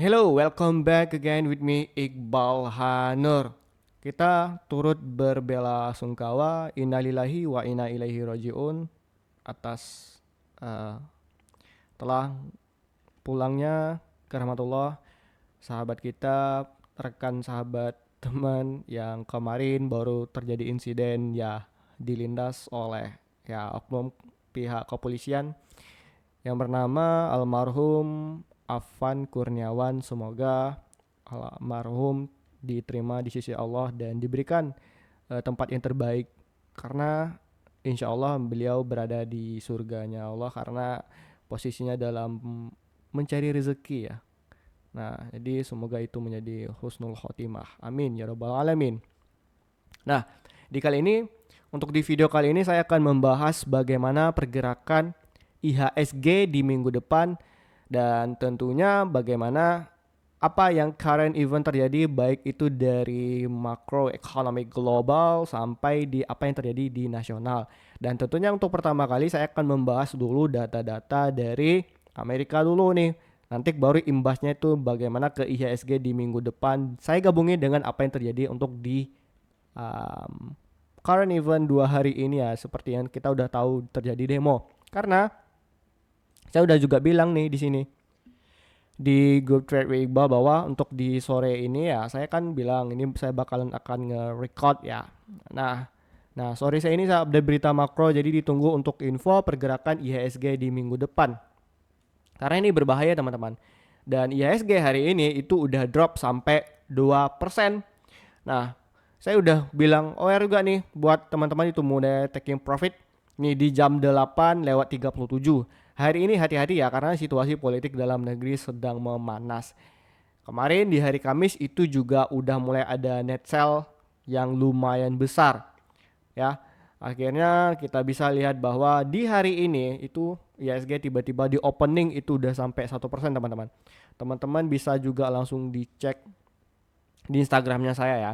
Hello, welcome back again with me Iqbal Hanur. Kita turut berbela-sungkawa innalillahi wa inna ilaihi rajiun atas eh, telah pulangnya ke rahmatullah sahabat kita, rekan sahabat teman yang kemarin baru terjadi insiden ya dilindas oleh ya oknum pihak kepolisian yang bernama almarhum Afan Kurniawan. Semoga almarhum diterima di sisi Allah dan diberikan tempat yang terbaik, karena insya Allah beliau berada di surganya Allah karena posisinya dalam mencari rezeki ya. Nah, jadi semoga itu menjadi husnul khotimah. Amin ya rabbal alamin. Nah, di kali ini untuk di video kali ini saya akan membahas bagaimana pergerakan IHSG di minggu depan dan tentunya bagaimana apa yang current event terjadi, baik itu dari makro ekonomi global sampai di apa yang terjadi di nasional. Dan tentunya untuk pertama kali saya akan membahas dulu data-data dari Amerika dulu nih. Nanti baru imbasnya itu bagaimana ke IHSG di minggu depan. Saya gabungin dengan apa yang terjadi untuk di um, current event 2 hari ini ya, seperti yang kita udah tahu terjadi demo. Karena saya udah juga bilang nih di sini di grup trade with Iqbal bahwa untuk di sore ini ya saya kan bilang ini saya bakalan akan nge-record ya. Nah, nah sore saya ini saya update berita makro, jadi ditunggu untuk info pergerakan IHSG di minggu depan. Karena ini berbahaya teman-teman. Dan IHSG hari ini itu udah drop sampai 2%. Nah, saya udah bilang OR juga nih buat teman-teman itu mulai taking profit nih di jam 8:37. Hari ini hati-hati ya karena situasi politik dalam negeri sedang memanas. Kemarin di hari Kamis itu juga udah mulai ada net sell yang lumayan besar ya. Akhirnya kita bisa lihat bahwa di hari ini itu IHSG tiba-tiba di opening itu udah sampai 1% teman-teman. Teman-teman bisa juga langsung dicek di Instagramnya saya ya.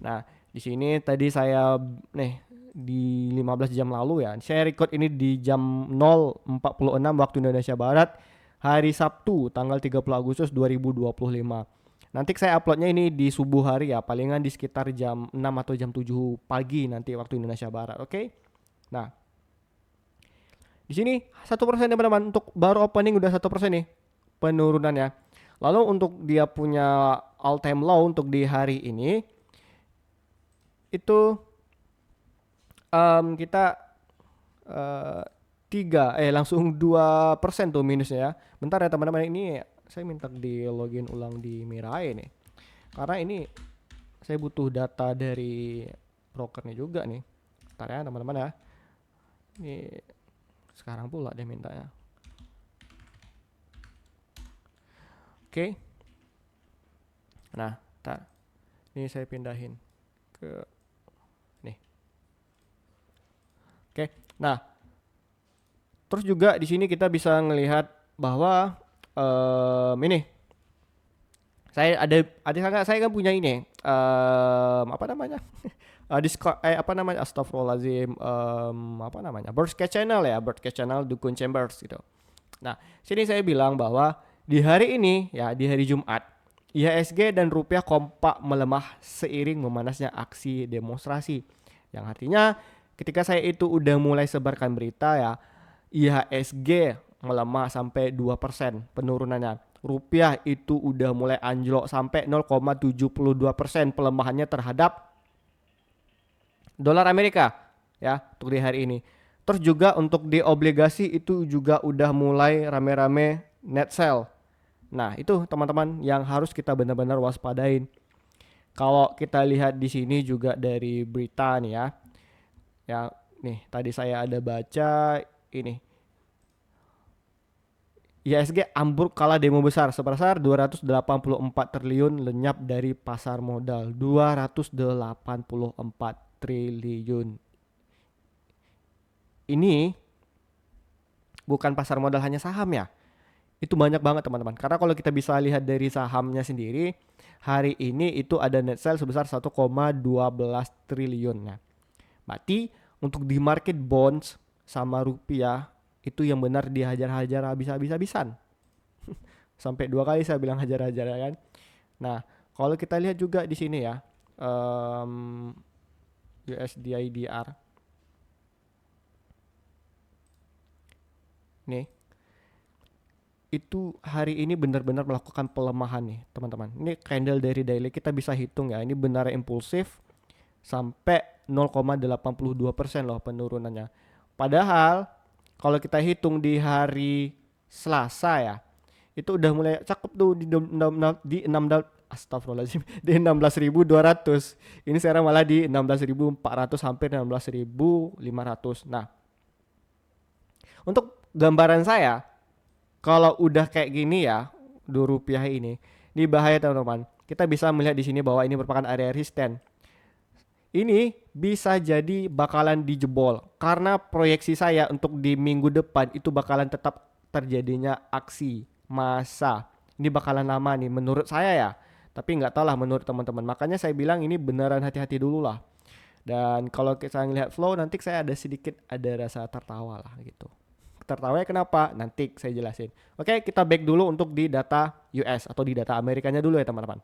Nah, di sini tadi saya nih di 15 jam lalu ya. Saya record ini di jam 0:46 waktu Indonesia Barat, hari Sabtu tanggal 30 Agustus 2025. Nanti saya uploadnya ini di subuh hari ya, palingan di sekitar jam 6 atau jam 7 pagi nanti waktu Indonesia Barat, oke? Nah, di sini 1% teman-teman, untuk baru opening udah 1% nih penurunannya. Lalu untuk dia punya all time low untuk di hari ini itu kita eh, langsung 2% tuh minusnya ya. Bentar ya teman-teman, ini saya minta di login ulang di Mirai nih. Karena ini saya butuh data dari brokernya juga nih. Bentar ya teman-teman ya. Ini sekarang pula dia mintanya. Oke. Nah, bentar. Ini saya pindahin ke nih. Oke. Nah, terus juga di sini kita bisa ngelihat bahwa ini saya kan punya ini apa namanya Discord apa namanya Astagfirullahaladzim, apa namanya broadcast channel ya, broadcast channel Dukun Chambers gitu. Nah, sini saya bilang bahwa di hari ini ya, di hari Jumat, IHSG dan rupiah kompak melemah seiring memanasnya aksi demonstrasi. Yang artinya ketika saya itu udah mulai sebarkan berita ya, IHSG melemah sampai 2% penurunannya. Rupiah itu udah mulai anjlok sampai 0,72% pelemahannya terhadap dolar Amerika ya untuk di hari ini. Terus juga untuk di obligasi itu juga udah mulai rame-rame net sell. Nah, itu teman-teman yang harus kita benar-benar waspadain. Kalau kita lihat di sini juga dari berita nih ya. Ya, nih tadi saya ada baca ini. IHSG ambruk kala demo besar sebesar 284 triliun lenyap dari pasar modal. 284 triliun. Ini bukan pasar modal hanya saham ya. Itu banyak banget teman-teman. Karena kalau kita bisa lihat dari sahamnya sendiri, hari ini itu ada net sell sebesar 1,12 triliun ya. Berarti untuk di market bonds sama rupiah itu yang benar dihajar-hajar habis-habisan. sampai 2 kali saya bilang hajar-hajar ya kan. Nah, kalau kita lihat juga di sini ya, USDIDR nih, itu hari ini benar-benar melakukan pelemahan nih teman-teman. Ini candle dari daily kita bisa hitung ya, ini benar impulsif sampai 0,82% loh penurunannya. Padahal kalau kita hitung di hari Selasa ya, itu udah mulai cakep tuh di 6 astagfirullahaladzim di 16.200. Ini sekarang malah di 16.400 hampir 16.500. Nah, untuk gambaran saya kalau udah kayak gini ya, rupiah ini bahaya teman-teman. Kita bisa melihat di sini bahwa ini merupakan area resisten. Ini bisa jadi bakalan dijebol karena proyeksi saya untuk di minggu depan itu bakalan tetap terjadinya aksi massa. Ini bakalan lama nih menurut saya ya. Tapi nggak tahu lah menurut teman-teman. Makanya saya bilang ini beneran hati-hati dulu lah. Dan kalau kita ngelihat flow nanti saya ada sedikit ada rasa tertawa lah gitu. Tertawanya kenapa? Nanti saya jelasin. Oke, kita back dulu untuk di data US atau di data Amerikanya dulu ya teman-teman.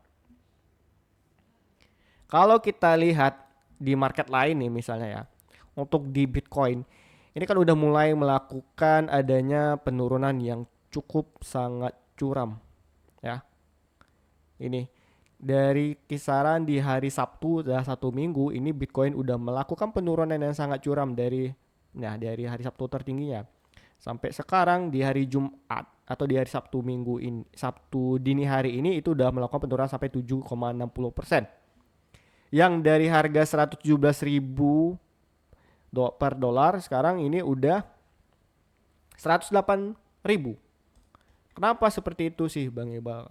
Kalau kita lihat di market lain nih misalnya ya, untuk di Bitcoin, ini kan udah mulai melakukan adanya penurunan yang cukup sangat curam ya. Ini dari kisaran di hari Sabtu dah 1 minggu ini Bitcoin udah melakukan penurunan yang sangat curam dari hari Sabtu tertingginya sampai sekarang di hari Jumat atau di hari Sabtu minggu ini, Sabtu dini hari ini itu udah melakukan penurunan sampai 7,60%. Yang dari harga 117.000 per dolar sekarang ini udah 108.000. Kenapa seperti itu sih Bang Iqbal?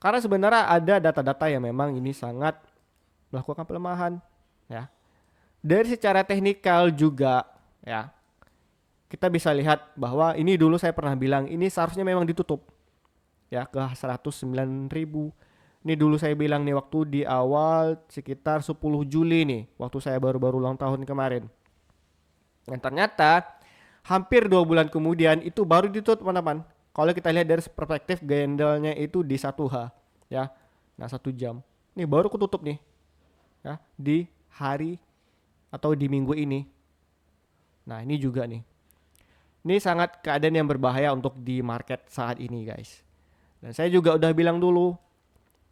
Karena sebenarnya ada data-data yang memang ini sangat melakukan pelemahan ya. Dari secara teknikal juga ya. Kita bisa lihat bahwa ini dulu saya pernah bilang ini seharusnya memang ditutup ya ke 109.000. Ini dulu saya bilang nih waktu di awal sekitar 10 Juli nih, waktu saya baru-baru ulang tahun kemarin. Dan ternyata hampir 2 bulan kemudian itu baru ditutup teman-teman. Kalau kita lihat dari perspektif candlenya itu di 1H ya. Nah 1 jam. Nih baru ketutup nih ya di hari atau di minggu ini. Nah ini juga nih. Ini sangat keadaan yang berbahaya untuk di market saat ini guys. Dan saya juga udah bilang dulu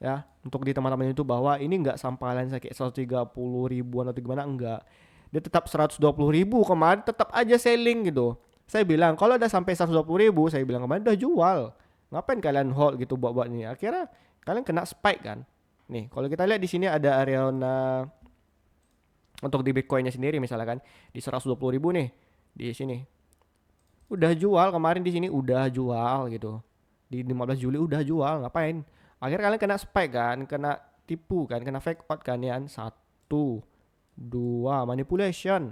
ya untuk di teman-teman itu bahwa ini nggak sampalan kayak 130 ribuan atau gimana, enggak, dia tetap 120 ribu kemarin tetap aja selling gitu. Saya bilang kalau udah sampai 120 ribu saya bilang kemarin udah jual, ngapain kalian hold gitu buat ini, akhirnya kalian kena spike kan. Nih kalau kita lihat di sini ada area untuk di Bitcoinnya sendiri misalnya kan di 120 ribu nih di sini udah jual kemarin, di sini udah jual gitu di 15 Juli udah jual, ngapain. Akhirnya kalian kena spike kan, kena tipu kan, kena fake out kan ya. 1, 2 manipulation,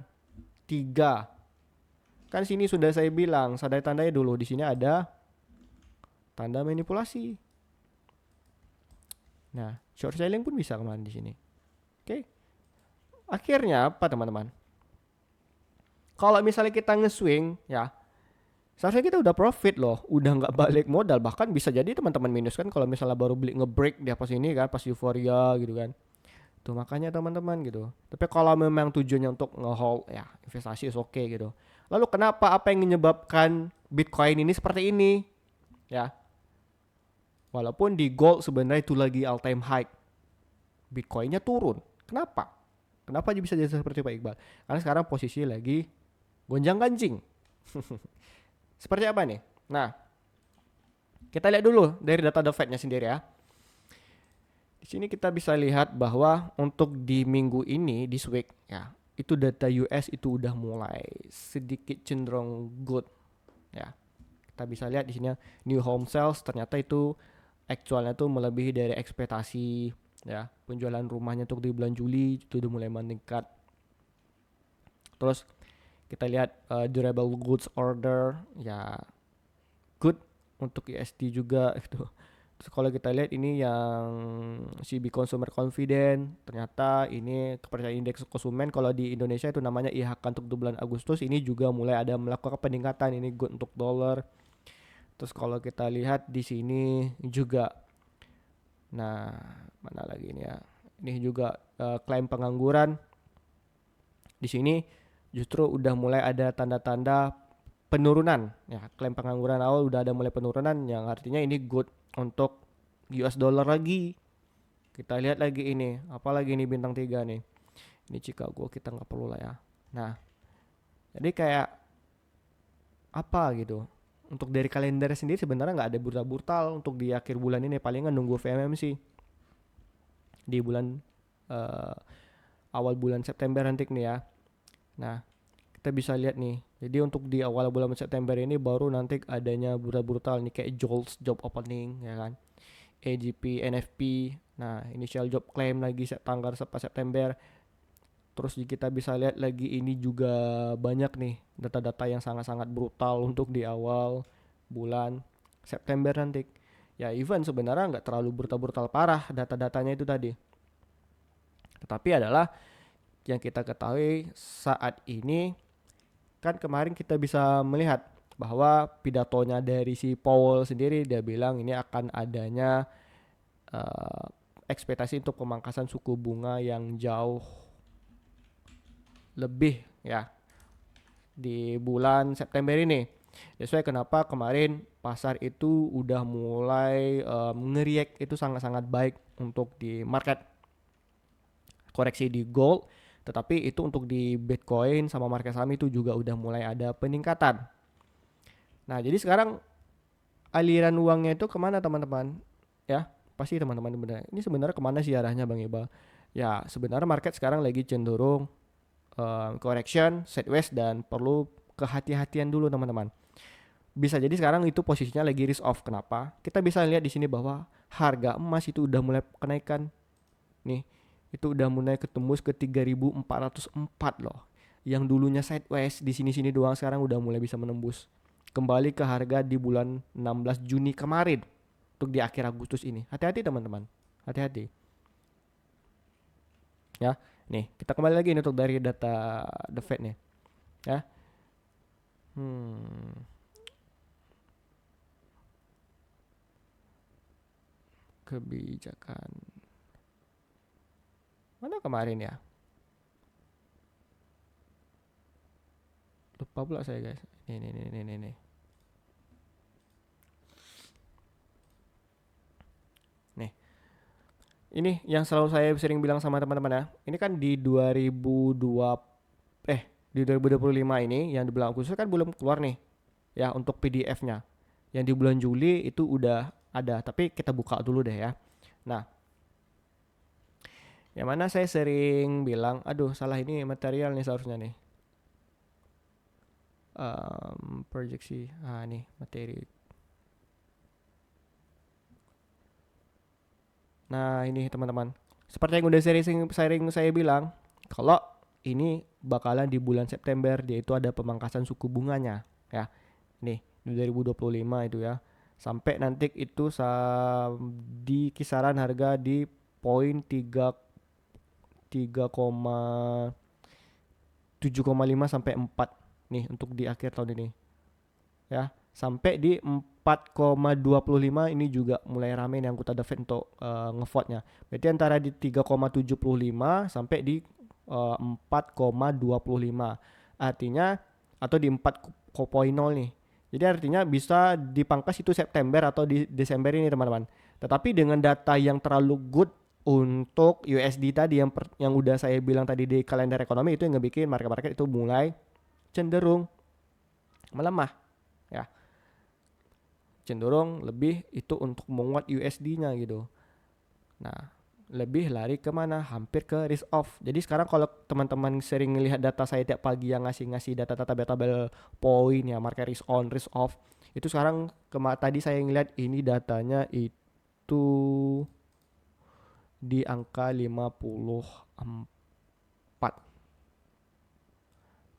3 kan sini sudah saya bilang tanda-tandanya dulu di sini ada tanda manipulasi. Nah short selling pun bisa kemarin di sini. Oke, akhirnya apa teman-teman, kalau misalnya kita nge-swing ya seharusnya kita udah profit loh, udah nggak balik modal, bahkan bisa jadi teman-teman minus kan kalau misalnya baru beli nge-break di atas ini kan pas euforia gitu kan. Tuh makanya teman-teman gitu. Tapi kalau memang tujuannya untuk nge-hold ya investasi is oke gitu. Lalu kenapa apa yang menyebabkan Bitcoin ini seperti ini? Ya. Walaupun di gold sebenarnya itu lagi all time high, Bitcoinnya turun. Kenapa? Kenapa bisa jadi seperti Pak Iqbal? Karena sekarang posisi lagi gonjang-ganjing. Seperti apa nih? Nah, kita lihat dulu dari data The Fed-nya sendiri ya. Di sini kita bisa lihat bahwa untuk di minggu ini di week ya, itu data US itu udah mulai sedikit cenderung good ya. Kita bisa lihat di sini new home sales ternyata itu actualnya tuh melebihi dari ekspektasi ya. Penjualan rumahnya untuk di bulan Juli itu udah mulai meningkat. Terus kita lihat durable goods order ya good untuk USD juga gitu. Terus kalau kita lihat ini yang CB Consumer Confidence, ternyata ini kepercayaan indeks konsumen kalau di Indonesia itu namanya IHK untuk bulan Agustus ini juga mulai ada melakukan peningkatan, ini good untuk dolar. Terus kalau kita lihat di sini juga, nah mana lagi ini ya? Ini juga klaim pengangguran. Di sini justru udah mulai ada tanda-tanda penurunan. Ya, klaim pengangguran awal udah ada mulai penurunan, yang artinya ini good untuk US dollar lagi. Kita lihat lagi ini, apalagi ini bintang 3 nih. Ini Chicago kita nggak perlu lah ya. Nah, jadi kayak apa gitu. Untuk dari kalender sendiri sebenarnya nggak ada bursa brutal untuk di akhir bulan ini, palingan nunggu VMM sih di bulan eh, awal bulan September nanti nih ya. Nah, kita bisa lihat nih. Jadi untuk di awal bulan September ini baru nanti adanya bursa brutal nih kayak JOLTS job opening ya kan. AGP, NFP. Nah, initial job claim lagi tanggal September. Terus kita bisa lihat lagi ini juga banyak nih data-data yang sangat-sangat brutal untuk di awal bulan September nanti. Ya even sebenarnya nggak terlalu brutal-brutal parah data-datanya itu tadi. Tetapi adalah yang kita ketahui saat ini, kan kemarin kita bisa melihat bahwa pidatonya dari si Powell sendiri, dia bilang ini akan adanya eh, ekspektasi untuk pemangkasan suku bunga yang jauh lebih ya di bulan September ini. That's why kenapa kemarin pasar itu udah mulai ngeriak itu sangat-sangat baik untuk di market, koreksi di gold, tetapi itu untuk di Bitcoin sama market saham itu juga udah mulai ada peningkatan. Nah, jadi sekarang aliran uangnya itu kemana teman-teman? Ya, pasti teman-teman benar. Ini sebenarnya kemana sih arahnya Bang Iqbal? Ya, sebenarnya market sekarang lagi cenderung correction, sideways, dan perlu kehati-hatian dulu teman-teman. Bisa jadi sekarang itu posisinya lagi risk off. Kenapa? Kita bisa lihat di sini bahwa harga emas itu udah mulai kenaikan. Nih, itu udah mulai ketembus ke 3.404 loh. Yang dulunya sideways di sini-sini doang sekarang udah mulai bisa menembus kembali ke harga di bulan 16 Juni kemarin untuk di akhir Agustus ini. Hati-hati teman-teman. Hati-hati. Ya. Nih, kita kembali lagi ini untuk dari data The Fed nih, ya. Hmm, kebijakan mana kemarin ya? Lupa pula saya guys. Nih. Nih, ini yang selalu saya sering bilang sama teman-teman ya. Ini kan di 2002 di 2025 ini yang di bulan Agustus kan belum keluar nih ya untuk PDF-nya. Yang di bulan Juli itu udah ada, tapi kita buka dulu deh ya. Nah, yang mana saya sering bilang, aduh salah ini material nih seharusnya nih. Proyeksi, nih materi. Nah ini teman-teman, seperti yang udah sering saya bilang, kalau ini bakalan di bulan September dia itu ada pemangkasan suku bunganya ya. Nih di 2025 itu ya. Sampai nanti itu di kisaran harga di poin 7,5 sampai 4 nih untuk di akhir tahun ini ya. Sampai di 4,25 ini juga mulai rame nih anggota The Fed untuk ngevote-nya. Berarti antara di 3,75 sampai di 4,25. Artinya atau di 4,0 nih. Jadi artinya bisa dipangkas itu September atau di Desember ini teman-teman. Tetapi dengan data yang terlalu good untuk USD tadi yang udah saya bilang tadi di kalender ekonomi, itu yang ngebikin market-market itu mulai cenderung melemah ya. Cenderung lebih itu untuk menguat USD-nya gitu. Nah, lebih lari kemana? Hampir ke risk off. Jadi sekarang kalau teman-teman sering lihat data saya tiap pagi yang ngasih data-data tabel-tabel poin ya, market risk on, risk off, itu sekarang tadi saya ngeliat ini datanya itu di angka 54.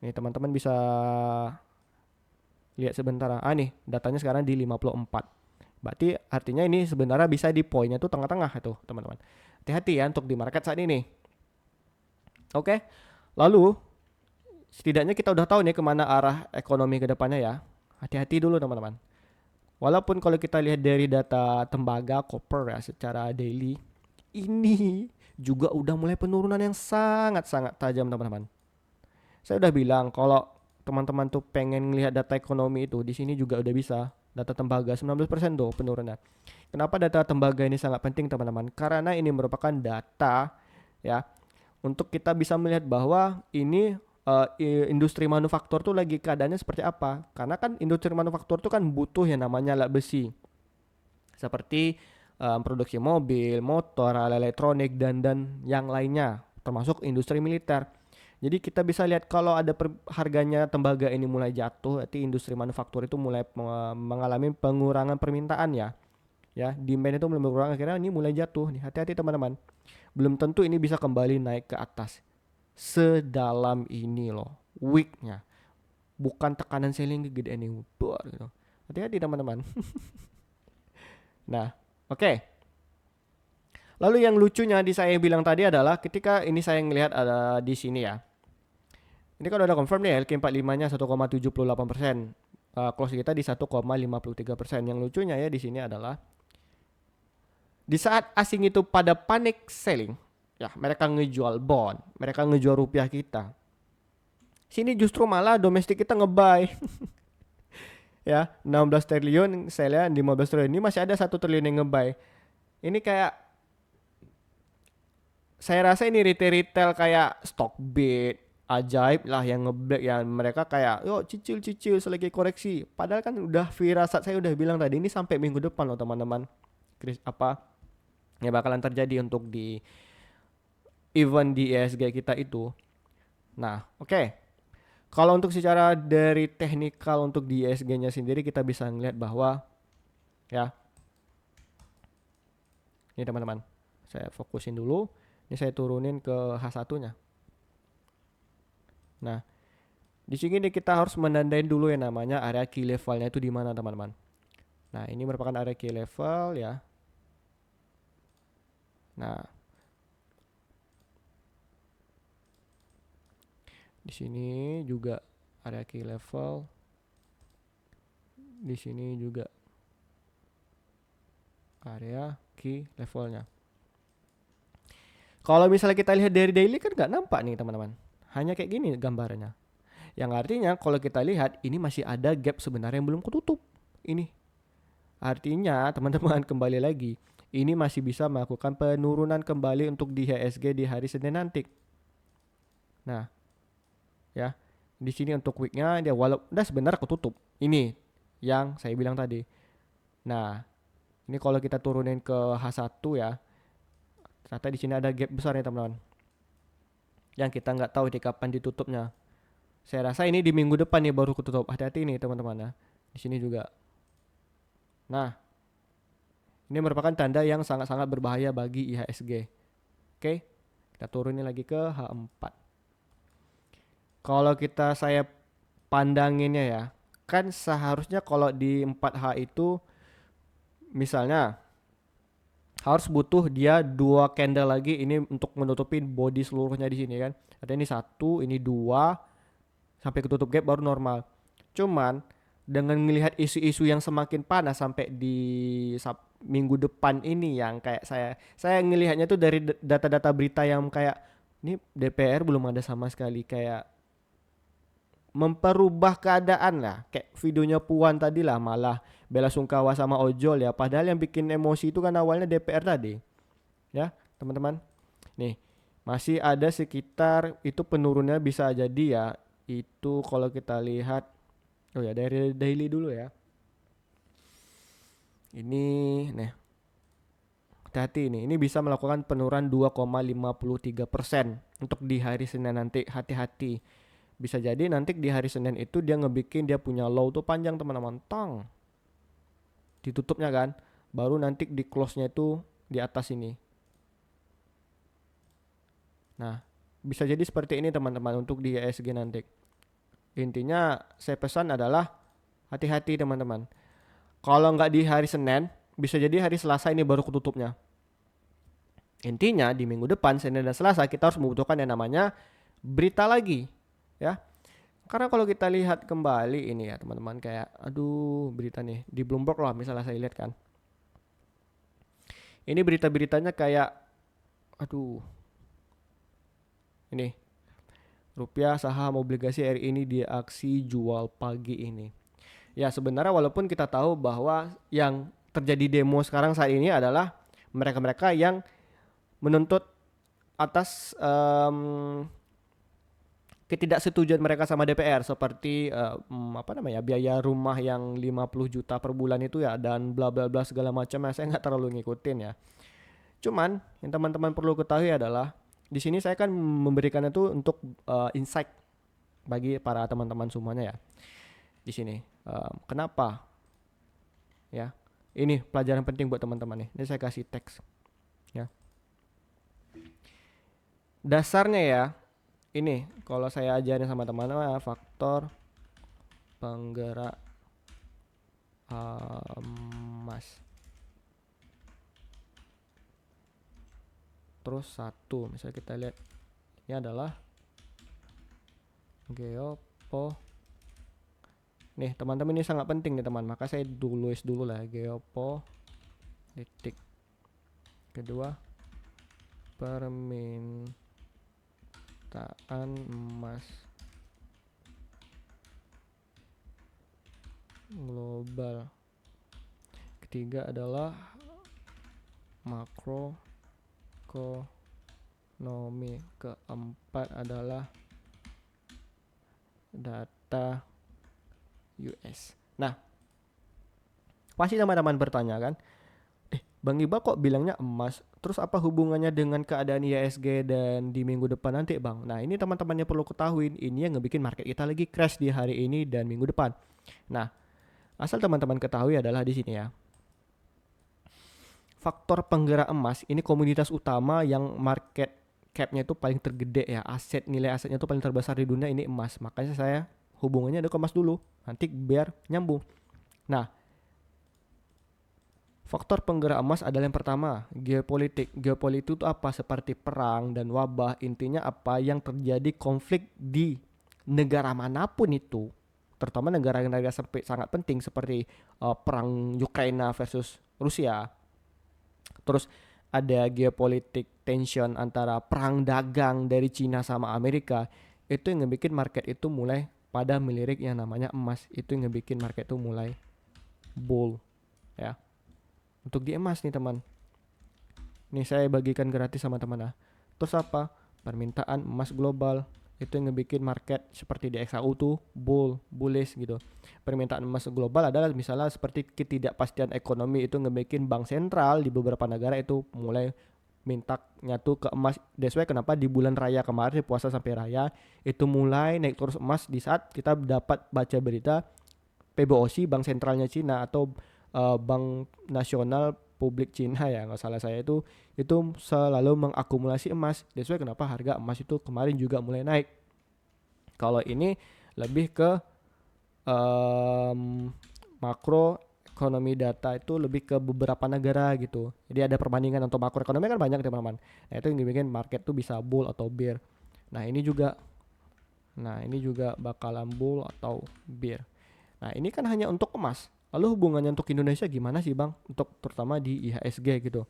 Nih teman-teman bisa lihat sebentar. Nih datanya sekarang di 54. Berarti artinya ini sebenarnya bisa di poinnya tuh tengah-tengah itu teman-teman. Hati-hati ya untuk di market saat ini. Oke, lalu setidaknya kita udah tahu nih kemana arah ekonomi ke depannya ya. Hati-hati dulu teman-teman. Walaupun kalau kita lihat dari data tembaga copper ya secara daily, ini juga udah mulai penurunan yang sangat-sangat tajam teman-teman. Saya udah bilang kalau teman-teman tuh pengen ngelihat data ekonomi itu di sini juga udah bisa. Data tembaga 19% tuh penurunan. Kenapa data tembaga ini sangat penting teman-teman? Karena ini merupakan data ya untuk kita bisa melihat bahwa ini industri manufaktur tuh lagi keadaannya seperti apa. Karena kan industri manufaktur tuh kan butuh yang namanya alat besi. Seperti produksi mobil, motor, alat elektronik dan yang lainnya, termasuk industri militer. Jadi kita bisa lihat kalau ada harganya tembaga ini mulai jatuh, berarti industri manufaktur itu mulai mengalami pengurangan permintaan ya. Ya, demand itu mulai berkurang akhirnya ini mulai jatuh nih. Hati-hati teman-teman. Belum tentu ini bisa kembali naik ke atas. Sedalam ini loh, weaknya. Bukan tekanan selling gede ini, gitu. Hati-hati teman-teman. Nah, oke. Lalu yang lucunya di saya bilang tadi adalah ketika ini saya ngelihat ada di sini ya. Ini kan udah confirm nih LQ45-nya 1,78%. Close kita di 1,53%. Yang lucunya ya di sini adalah di saat asing itu pada panic selling, ya mereka ngejual bond, mereka ngejual rupiah kita. Sini justru malah domestik kita ngebuy. Ya, 16 triliun, saya lihat 15 triliun ini masih ada 1 triliun yang ngebuy. Ini kayak saya rasa ini retail kayak Stockbit, Ajaib lah yang ngeblack ya, mereka kayak yuk cicil selagi koreksi. Padahal kan udah firasat saya udah bilang tadi ini sampai minggu depan loh teman-teman. Apa yang bakalan terjadi untuk di event di ESG kita itu. Nah, oke. Kalau untuk secara dari teknikal untuk di ESG-nya sendiri kita bisa ngeliat bahwa ya. Ini teman-teman. Saya fokusin dulu. Ini saya turunin ke H1-nya. Nah, di sini kita harus menandain dulu yang namanya area key levelnya itu di mana teman-teman. Nah, ini merupakan area key level ya. Nah, di sini juga area key level. Di sini juga area key levelnya. Kalau misalnya kita lihat dari daily kan nggak nampak nih teman-teman. Hanya kayak gini gambarnya. Yang artinya kalau kita lihat ini masih ada gap sebenarnya yang belum ketutup. Ini. Artinya teman-teman kembali lagi. Ini masih bisa melakukan penurunan kembali untuk di HSG di hari Senin nanti. Nah. Ya. Di sini untuk weeknya dia walaupun udah sebenarnya ketutup. Ini yang saya bilang tadi. Nah. Ini kalau kita turunin ke H1 ya. Ternyata di sini ada gap besar ya teman-teman. Yang kita nggak tahu di kapan ditutupnya. Saya rasa ini di minggu depan nih baru ketutup. Hati-hati nih teman-teman ya. Di sini juga. Nah, ini merupakan tanda yang sangat-sangat berbahaya bagi IHSG. Oke, kita turunin lagi ke H4. Kalau saya pandanginnya ya, kan seharusnya kalau di 4H itu misalnya harus butuh dia 2 candle lagi ini untuk menutupin body seluruhnya di sini kan. Ada ini 1, ini 2 sampai ketutup gap baru normal. Cuman dengan melihat isu-isu yang semakin panas sampai di minggu depan ini yang kayak saya ngelihatnya tuh dari data-data berita yang kayak ini DPR belum ada sama sekali kayak memperubah keadaan lah. Kayak videonya Puan tadi lah malah bela sungkawa sama ojol ya. Padahal yang bikin emosi itu kan awalnya DPR tadi. Ya, teman-teman. Nih, masih ada sekitar itu penurunnya bisa jadi ya. Itu kalau kita lihat oh ya dari daily dulu ya. Ini nih. Hati-hati ini. Ini bisa melakukan penurunan 2,53% untuk di hari Senin nanti. Hati-hati. Bisa jadi nanti di hari Senin itu dia ngebikin dia punya low tuh panjang teman-teman. Tang. Ditutupnya kan. Baru nanti di close-nya itu di atas ini. Nah, bisa jadi seperti ini teman-teman untuk di ESG nanti. Intinya saya pesan adalah hati-hati teman-teman. Kalau nggak di hari Senin, bisa jadi hari Selasa ini baru ketutupnya. Intinya di minggu depan Senin dan Selasa kita harus membutuhkan yang namanya berita lagi. Ya. Karena kalau kita lihat kembali ini ya teman-teman, kayak aduh berita nih di Bloomberg lah misalnya saya lihat kan. Ini berita-beritanya kayak aduh, ini rupiah saham obligasi RI ini di aksi jual pagi ini. Ya sebenarnya walaupun kita tahu bahwa yang terjadi demo sekarang saat ini adalah mereka-mereka yang menuntut atas ketidaksetujuan mereka sama DPR seperti apa namanya, biaya rumah yang 50 juta per bulan itu ya, dan bla bla bla segala macam ya, saya nggak terlalu ngikutin ya. Cuman yang teman-teman perlu ketahui adalah di sini saya kan memberikan itu untuk insight bagi para teman-teman semuanya ya. Di sini kenapa ya? Ini pelajaran penting buat teman-teman nih. Ini saya kasih teks ya. Dasarnya ya, ini kalau saya ajarin sama teman-teman, faktor penggerak emas. Terus satu, misalnya kita lihat ini adalah geopo. Nih teman-teman, ini sangat penting nih teman, maka saya tulis dulu lah geopolitik. Kedua, permintaan emas global. Ketiga adalah makroekonomi. Keempat adalah data US. Nah, pasti teman-teman bertanya kan, Bang Iba kok bilangnya emas? Terus apa hubungannya dengan keadaan IHSG dan di minggu depan nanti, Bang? Nah, ini teman-temannya perlu ketahuin, ini yang ngebikin market kita lagi crash di hari ini dan minggu depan. Nah, asal teman-teman ketahui adalah di sini ya. Faktor penggerak emas ini komoditas utama yang market cap-nya itu paling tergede ya. Nilai asetnya itu paling terbesar di dunia ini emas. Makanya saya hubungannya ada ke emas dulu. Nanti biar nyambung. Nah, faktor penggerak emas adalah yang pertama, geopolitik. Geopolitik itu apa? Seperti perang dan wabah. Intinya apa yang terjadi konflik di negara manapun itu, terutama negara-negara sangat penting seperti perang Ukraina versus Rusia. Terus ada geopolitik tension antara perang dagang dari Cina sama Amerika. Itu yang ngebikin market itu mulai pada melirik yang namanya emas. Itu yang ngebikin market itu mulai bull ya. Untuk di emas nih teman, nih saya bagikan gratis sama teman ya. Terus apa? Permintaan emas global itu yang ngebikin market seperti di XAU tuh bullish gitu. Permintaan emas global adalah misalnya seperti ketidakpastian ekonomi, itu ngebikin bank sentral di beberapa negara itu mulai mintanya tuh ke emas. That's why kenapa di bulan raya kemarin, di puasa sampai raya itu mulai naik terus emas, di saat kita dapat baca berita PBOC, bank sentralnya Cina, atau Bank Nasional Publik Cina ya, nggak salah saya, itu selalu mengakumulasi emas. That's why kenapa harga emas itu kemarin juga mulai naik. Kalau ini lebih ke makroekonomi data, itu lebih ke beberapa negara gitu. Jadi ada perbandingan untuk makroekonomi kan banyak teman-teman. Nah itu yang bikin market tuh bisa bull atau bear. Nah ini juga bakalan bull atau bear. Nah ini kan hanya untuk emas. Lalu hubungannya untuk Indonesia gimana sih Bang? Untuk terutama di IHSG gitu.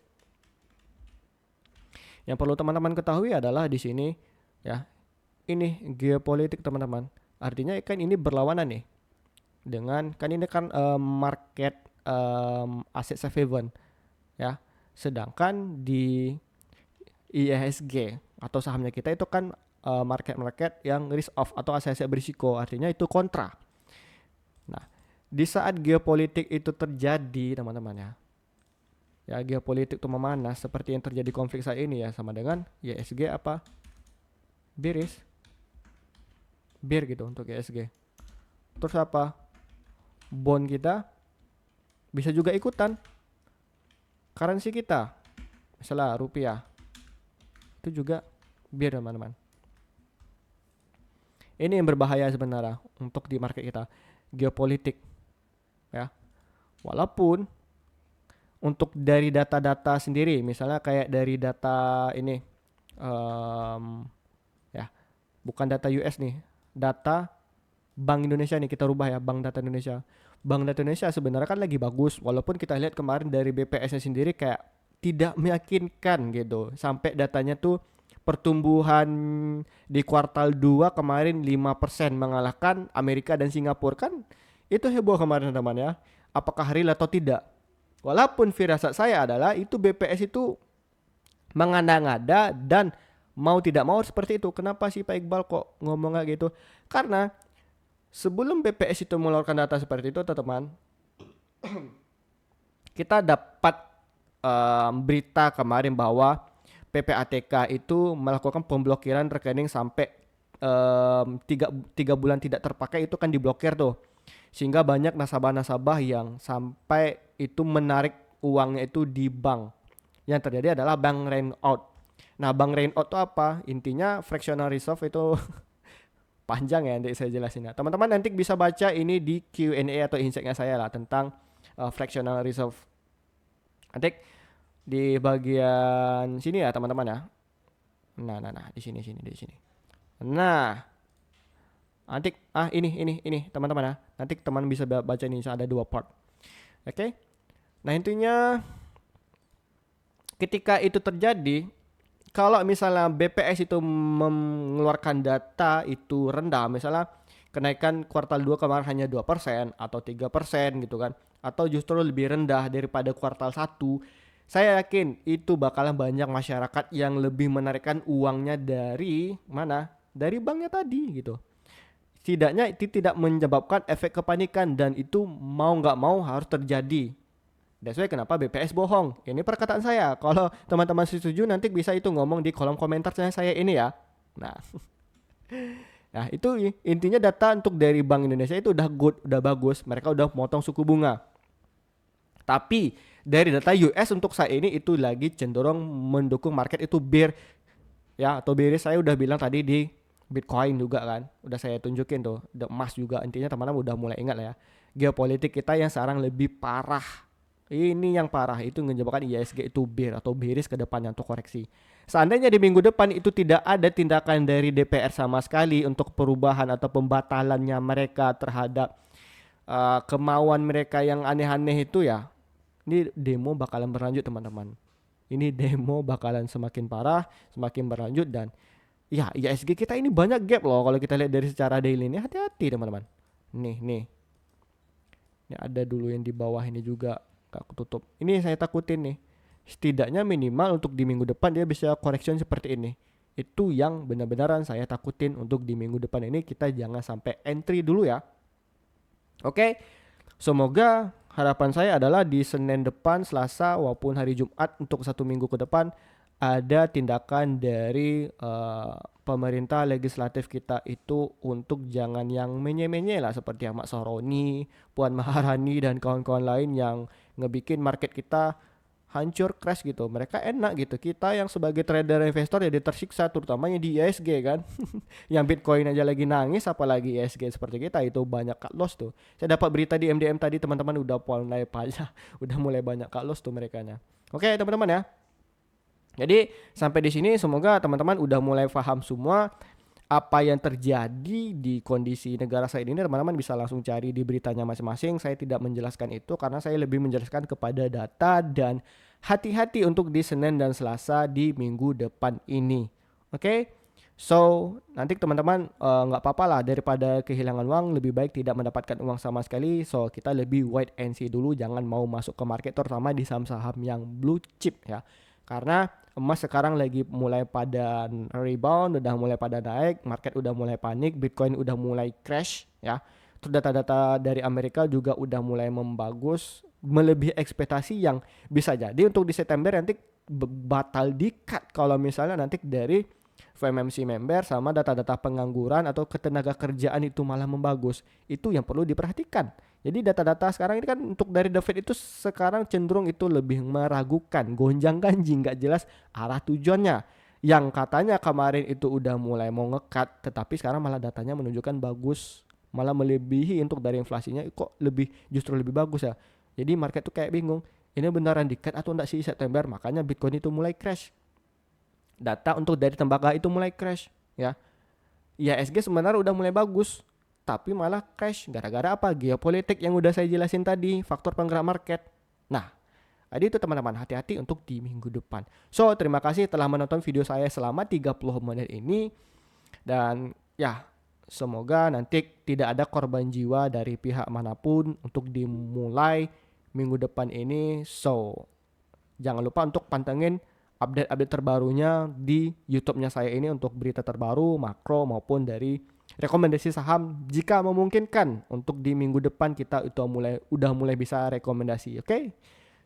Yang perlu teman-teman ketahui adalah di sini ya, ini geopolitik teman-teman. Artinya kan ini berlawanan nih dengan, kan ini kan market aset safe haven ya. Sedangkan di IHSG atau sahamnya kita itu kan market yang risk off atau aset-aset berisiko, artinya itu kontra. Nah, di saat geopolitik itu terjadi teman-teman ya geopolitik itu memanas seperti yang terjadi konflik saat ini ya, sama dengan IHSG apa? Bearish, bear gitu untuk IHSG. Terus apa? Bond kita bisa juga ikutan. Currency kita, misalnya rupiah, itu juga bear teman-teman. Ini yang berbahaya sebenarnya untuk di market kita, geopolitik ya. Walaupun untuk dari data-data sendiri, misalnya kayak dari data ini ya, bukan data US nih, data Bank Indonesia nih, kita rubah ya, Bank Data Indonesia. Bank Data Indonesia sebenarnya kan lagi bagus, walaupun kita lihat kemarin dari BPS-nya sendiri kayak tidak meyakinkan gitu. Sampai datanya tuh pertumbuhan di kuartal 2 kemarin 5% mengalahkan Amerika dan Singapura kan, itu heboh kemarin teman ya. Apakah real atau tidak? Walaupun firasat saya adalah itu BPS itu mengada-ngada dan mau tidak mau seperti itu. Kenapa sih Pak Iqbal kok ngomongnya gitu? Karena sebelum BPS itu mengeluarkan data seperti itu, teman, kita dapat berita kemarin bahwa PPATK itu melakukan pemblokiran rekening sampai tiga bulan tidak terpakai itu kan diblokir tuh. Sehingga banyak nasabah-nasabah yang sampai itu menarik uangnya itu di bank. Yang terjadi adalah bank rain out. Nah, bank rain out itu apa? Intinya fractional reserve itu panjang ya, nanti saya jelasin ya. Teman-teman nanti bisa baca ini di Q&A atau insight-nya saya lah tentang fractional reserve. Nanti di bagian sini ya teman-teman ya. Nah, di sini. Nah, nanti ini teman-teman ya. Nanti teman bisa baca ini ada 2 part. Oke. Nah, intinya ketika itu terjadi, kalau misalnya BPS itu mengeluarkan data itu rendah, misalnya kenaikan kuartal 2 kemarin hanya 2% atau 3% gitu kan, atau justru lebih rendah daripada kuartal 1, saya yakin itu bakalan banyak masyarakat yang lebih menarikkan uangnya dari mana? Dari banknya tadi gitu. Setidaknya itu tidak menyebabkan efek kepanikan dan itu mau nggak mau harus terjadi. That's why kenapa BPS bohong. Ini perkataan saya. Kalau teman-teman setuju nanti bisa itu ngomong di kolom komentar saya ini ya. Nah, nah itu intinya data untuk dari Bank Indonesia itu udah good, udah bagus. Mereka udah motong suku bunga. Tapi dari data US untuk saat ini itu lagi cenderung mendukung market itu bear ya, atau bearish. Saya udah bilang tadi di Bitcoin juga kan. Udah saya tunjukin tuh. The emas juga. Intinya teman-teman udah mulai ingat lah ya. Geopolitik kita yang sekarang lebih parah. Ini yang parah itu menyebabkan IHSG itu bear atau bearish ke depannya untuk koreksi. Seandainya di minggu depan itu tidak ada tindakan dari DPR sama sekali untuk perubahan atau pembatalannya mereka terhadap kemauan mereka yang aneh-aneh itu ya, ini demo bakalan berlanjut teman-teman. Ini demo bakalan semakin parah, semakin berlanjut dan ya IHSG kita ini banyak gap loh kalau kita lihat dari secara daily ini. Hati-hati teman-teman. Nih. Ini ada dulu yang di bawah ini juga gak ketutup. Ini saya takutin nih. Setidaknya minimal untuk di minggu depan dia bisa correction seperti ini. Itu yang benar-benaran saya takutin untuk di minggu depan ini kita jangan sampai entry dulu ya. Oke. Semoga harapan saya adalah di Senin depan, Selasa maupun hari Jumat untuk 1 minggu ke depan ada tindakan dari pemerintah legislatif kita itu untuk jangan yang menye-menye lah seperti Ahmad Saroni, Puan Maharani dan kawan-kawan lain yang ngebikin market kita hancur crash gitu. Mereka enak gitu. Kita yang sebagai trader investor jadi tersiksa terutamanya di ISG kan. Yang Bitcoin aja lagi nangis apalagi ISG seperti kita itu banyak cut loss tuh. Saya dapat berita di MDM tadi teman-teman udah mulai pajak, udah mulai banyak cut loss tuh merekanya. Oke, teman-teman ya. Jadi sampai di sini semoga teman-teman udah mulai paham semua apa yang terjadi di kondisi negara saat ini. Teman-teman bisa langsung cari di beritanya masing-masing. Saya tidak menjelaskan itu karena saya lebih menjelaskan kepada data dan hati-hati untuk di Senin dan Selasa di minggu depan ini. Oke? So nanti teman-teman nggak apa-apa lah daripada kehilangan uang, lebih baik tidak mendapatkan uang sama sekali. So kita lebih wait and see dulu, jangan mau masuk ke market terutama di saham-saham yang blue chip ya. Karena emas sekarang lagi mulai pada rebound, udah mulai pada naik, market udah mulai panik, Bitcoin udah mulai crash ya. Terus data-data dari Amerika juga udah mulai membagus, melebihi ekspektasi yang bisa jadi untuk di September nanti batal di-cut kalau misalnya nanti dari FOMC member sama data-data pengangguran atau ketenaga kerjaan itu malah membagus. Itu yang perlu diperhatikan. Jadi data-data sekarang ini kan untuk dari The Fed itu sekarang cenderung itu lebih meragukan, gonjang-ganjing, nggak jelas arah tujuannya. Yang katanya kemarin itu udah mulai mau ngekat, tetapi sekarang malah datanya menunjukkan bagus, malah melebihi untuk dari inflasinya kok justru lebih bagus ya. Jadi market tuh kayak bingung, ini beneran di-cut atau enggak sih September, makanya Bitcoin itu mulai crash. Data untuk dari tembaga itu mulai crash ya. IHSG sebenarnya udah mulai bagus, tapi malah crash gara-gara apa? Geopolitik yang udah saya jelasin tadi, faktor penggerak market. Nah, jadi itu teman-teman, hati-hati untuk di minggu depan. So, terima kasih telah menonton video saya selama 30 menit ini. Dan ya, semoga nanti tidak ada korban jiwa dari pihak manapun untuk dimulai minggu depan ini. So, jangan lupa untuk pantengin update-update terbarunya di YouTube-nya saya ini untuk berita terbaru, makro maupun dari rekomendasi saham jika memungkinkan untuk di minggu depan kita itu udah mulai bisa rekomendasi. Oke?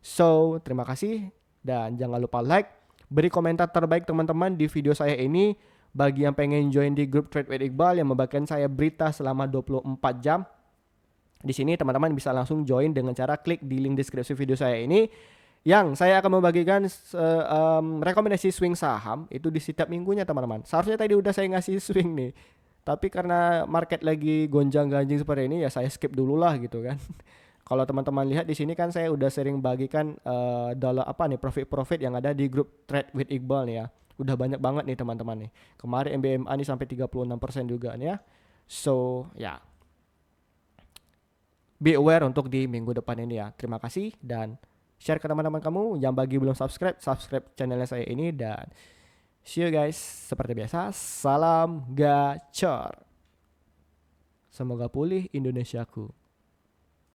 So, terima kasih dan jangan lupa like, beri komentar terbaik teman-teman di video saya ini. Bagi yang pengen join di grup Trade with Iqbal yang membagikan saya berita selama 24 jam. Di sini teman-teman bisa langsung join dengan cara klik di link deskripsi video saya ini. Yang saya akan membagikan rekomendasi swing saham itu di setiap minggunya teman-teman. Seharusnya tadi udah saya ngasih swing nih. Tapi karena market lagi gonjang-ganjing seperti ini ya saya skip dulu lah gitu kan. Kalau teman-teman lihat di sini kan saya udah sering bagikan profit-profit yang ada di grup Trade with Iqbal nih ya. Udah banyak banget nih teman-teman nih. Kemarin MBMA nih sampai 36% juga nih ya. So ya. Be aware untuk di minggu depan ini ya. Terima kasih dan share ke teman-teman kamu yang bagi belum subscribe channelnya saya ini dan see you guys. Seperti biasa, salam gacor. Semoga pulih Indonesiaku.